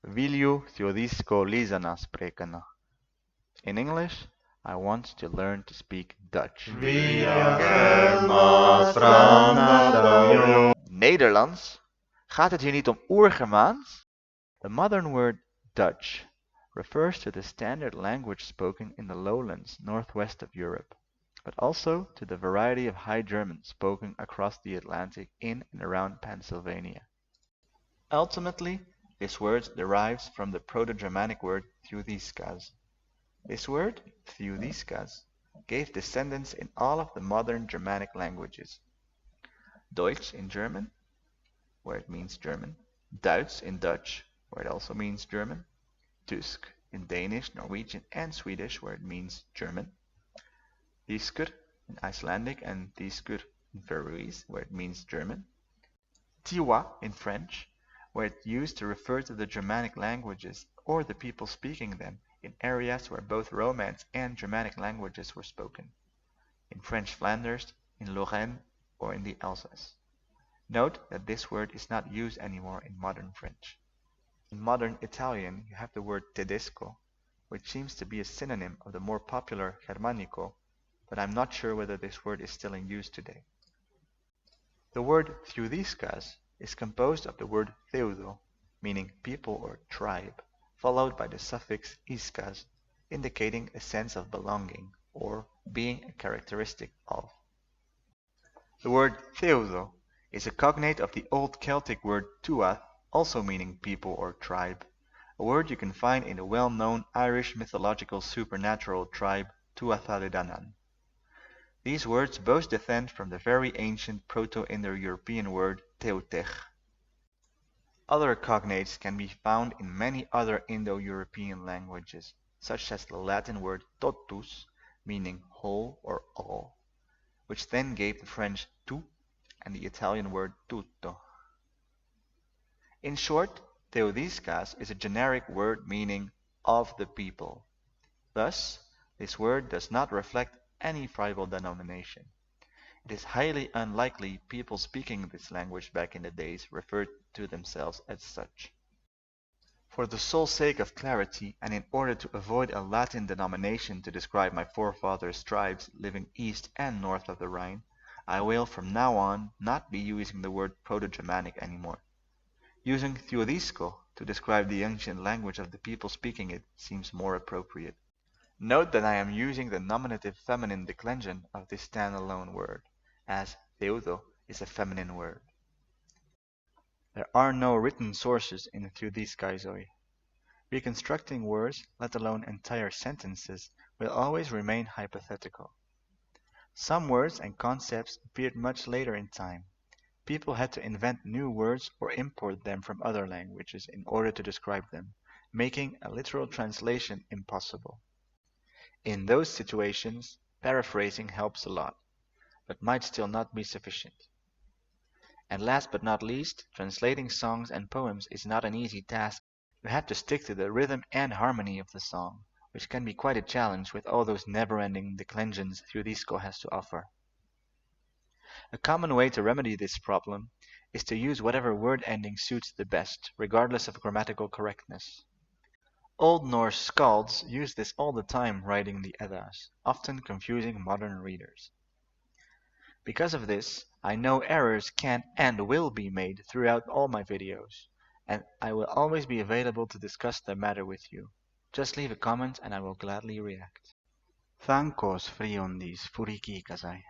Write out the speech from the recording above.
Vilju theodisko Lizana spreken. In English, I want to learn to speak Dutch. Nederlands? Gaat het hier niet om Oer-Germaans? The modern word Dutch refers to the standard language spoken in the lowlands northwest of Europe, but also to the variety of High German spoken across the Atlantic in and around Pennsylvania. Ultimately, this word derives from the Proto-Germanic word theodiskas. This word, theodiskas, gave descendants in all of the modern Germanic languages. Deutsch in German, where it means German, Duits in Dutch, where it also means German, Tysk in Danish, Norwegian, and Swedish, where it means German, Þýskur in Icelandic and Þýskur in Faroese, where it means German, Tiwa in French, where it's used to refer to the Germanic languages or the people speaking them in areas where both Romance and Germanic languages were spoken, in French Flanders, in Lorraine, or in the Alsace. Note that this word is not used anymore in modern French. In modern Italian, you have the word tedesco, which seems to be a synonym of the more popular Germanico, but I'm not sure whether this word is still in use today. The word theodiskas is composed of the word theudo, meaning people or tribe, followed by the suffix iskas, indicating a sense of belonging or being a characteristic of. The word theudo is a cognate of the Old Celtic word tuath, also meaning people or tribe, a word you can find in the well-known Irish mythological supernatural tribe Tuathalidanan. These words both descend from the very ancient Proto-Indo-European word teutech. Other cognates can be found in many other Indo-European languages, such as the Latin word totus, meaning whole or all, which then gave the French tout and the Italian word tutto. In short, theodiskas is a generic word meaning of the people. Thus, this word does not reflect any tribal denomination. It is highly unlikely people speaking this language back in the days referred to themselves as such. For the sole sake of clarity, and in order to avoid a Latin denomination to describe my forefathers' tribes living east and north of the Rhine, I will from now on not be using the word Proto-Germanic anymore. Using theodisko to describe the ancient language of the people speaking it seems more appropriate. Note that I am using the nominative feminine declension of this standalone word, as theudo is a feminine word. There are no written sources in theodiskaizoi. Reconstructing words, let alone entire sentences, will always remain hypothetical. Some words and concepts appeared much later in time. People had to invent new words or import them from other languages in order to describe them, making a literal translation impossible. In those situations, paraphrasing helps a lot, but might still not be sufficient. And last but not least, translating songs and poems is not an easy task. You have to stick to the rhythm and harmony of the song, which can be quite a challenge with all those never-ending declensions theodisko has to offer. A common way to remedy this problem is to use whatever word ending suits the best, regardless of grammatical correctness. Old Norse skalds used this all the time writing the Eddas, often confusing modern readers. Because of this, I know errors can and will be made throughout all my videos, and I will always be available to discuss the matter with you. Just leave a comment and I will gladly react. Thankos friondis furiki kasai.